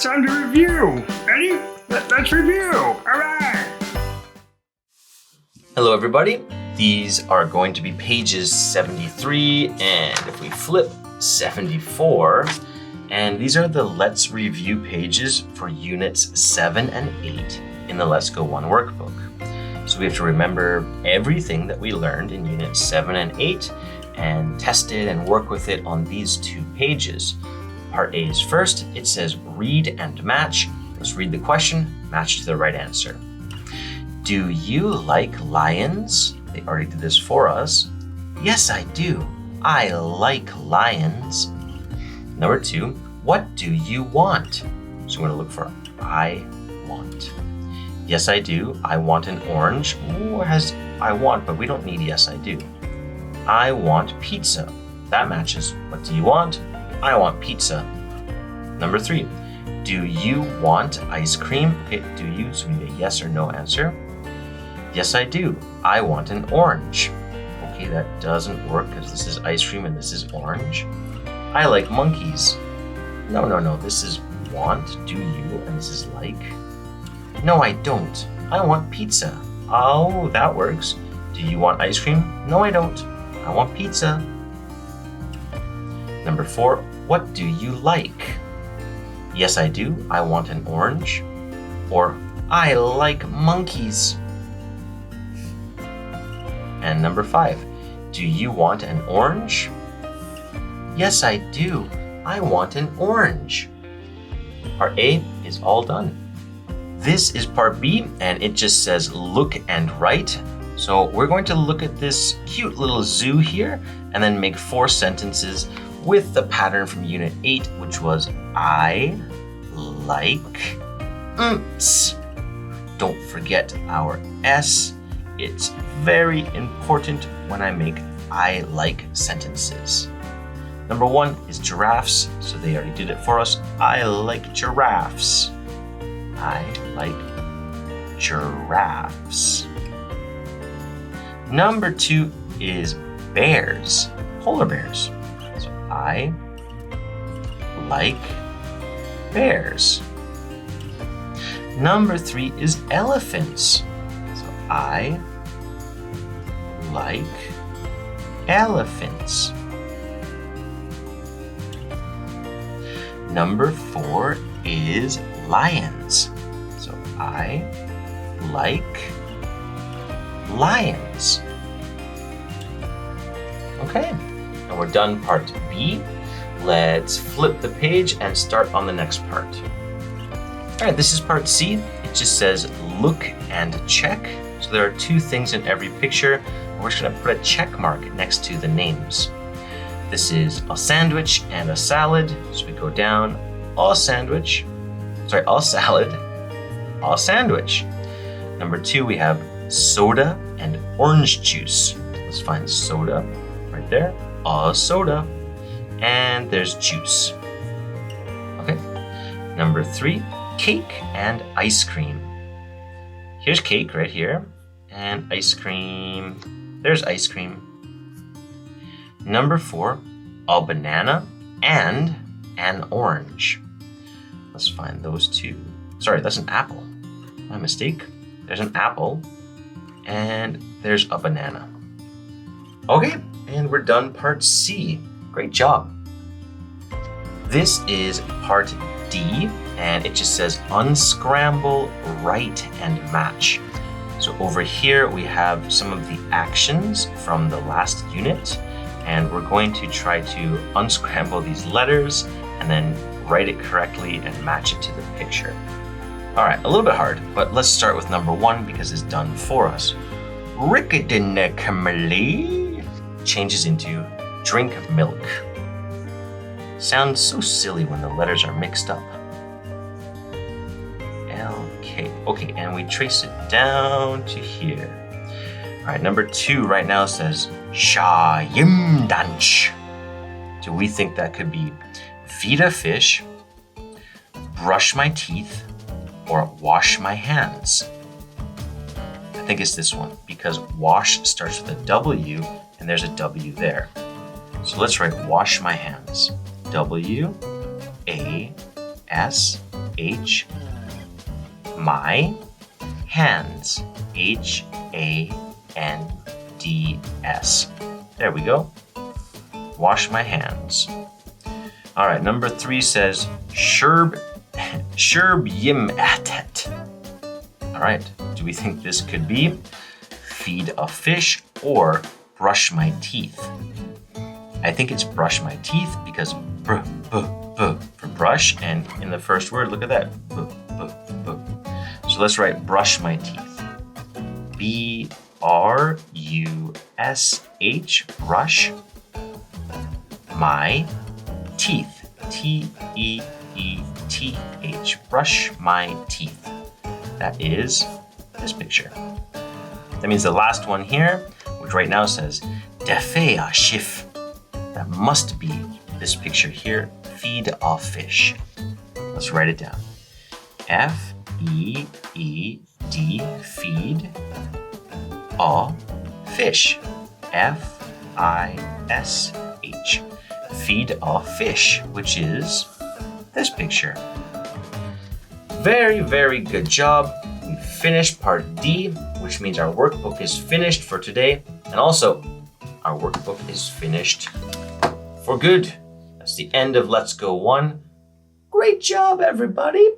time to review. Ready? Let's review. All right. Hello, everybody. These are going to be pages 73, and if we flip 74, and these are the Let's Review pages for Units 7 and 8 in the Let's Go 1 workbook. So we have to remember everything that we learned in Units 7 and 8 and test it and work with it on these two pages. Part A is first. It says read and match. Let's read the question, match to the right answer. Do you like lions? They already did this for us. Yes, I do. I like lions. Number 2, what do you want? So we're going to look for I want. Yes, I do. I want an orange. Or has I want, but we don't need yes, I do. I want pizza. That matches. What do you want? I want pizza. Number 3, do you want ice cream? Okay, do you? So we need a yes or no answer. Yes, I do. I want an orange. Okay, that doesn't work because this is ice cream and this is orange. I like monkeys. No. This is want, do you, and this is like. No, I don't. I want pizza. Oh, that works. Do you want ice cream? No, I don't. I want pizza. Number 4, what do you like? Yes, I do. I want an orange. Or I like monkeys. And number 5, do you want an orange? Yes, I do. I want an orange. Part A is all done. This is part B, and it just says look and write. So we're going to look at this cute little zoo here and then make 4 sentences with the pattern from Unit 8, which was I like Don't forget our S. It's very important when I make I like sentences. Number 1 is giraffes, so they already did it for us. I like giraffes. I like giraffes. Number 2 is bears, polar bears. So I like bears. Number 3 is elephants. So I like elephants. Number 4 is lions. So I like lions. Okay, and we're done part B. Let's flip the page and start on the next part. All right, this is part C. It just says look and check. So there are 2 things in every picture. We're just gonna put a check mark next to the names. This is a sandwich and a salad. So we go down, all sandwich, all salad, all sandwich. Number 2, we have soda and orange juice. Let's find soda right there, all soda, and there's juice. Okay. Number 3, cake and ice cream. Here's cake right here, and ice cream. There's ice cream. Number 4, a banana and an orange. Let's find those 2. Sorry, that's an apple. My mistake. There's an apple and there's a banana. Okay, and we're done part C. Great job. This is part D, and it just says unscramble, write, and match. So over here we have some of the actions from the last unit, and we're going to try to unscramble these letters and then write it correctly and match it to the picture. All right, a little bit hard, but let's start with number 1 because it's done for us. Rickety-nick-a-milly changes into drink milk. Sounds so silly when the letters are mixed up. LK. Okay, and we trace it down to here. All right, number 2 right now says sha yim danch. Do we think that could be feed a fish, brush my teeth, or wash my hands? I think it's this one because wash starts with a W and there's a W there. So let's write wash my hands. W-A-S-H. S-H. My hands. H-A-N-D-S. There we go. Wash my hands. All right, number 3 says, Sherb yim atet. All right, do we think this could be feed a fish or brush my teeth? I think it's brush my teeth because b for brush, and in the first word, look at that, b. So let's write brush my teeth. B-R-U-S-H, brush my teeth. T-E-E-T-H, brush my teeth. That is this picture. That means the last one here, which right now says defea shif. That must be this picture here, feed a fish. Let's write it down. F-E-E-D, feed a fish. F-I-S-H. Feed a fish, which is this picture. Very, very good job. We finished part D, which means our workbook is finished for today. And also, our workbook is finished for good. That's the end of Let's Go 1. Great job, everybody.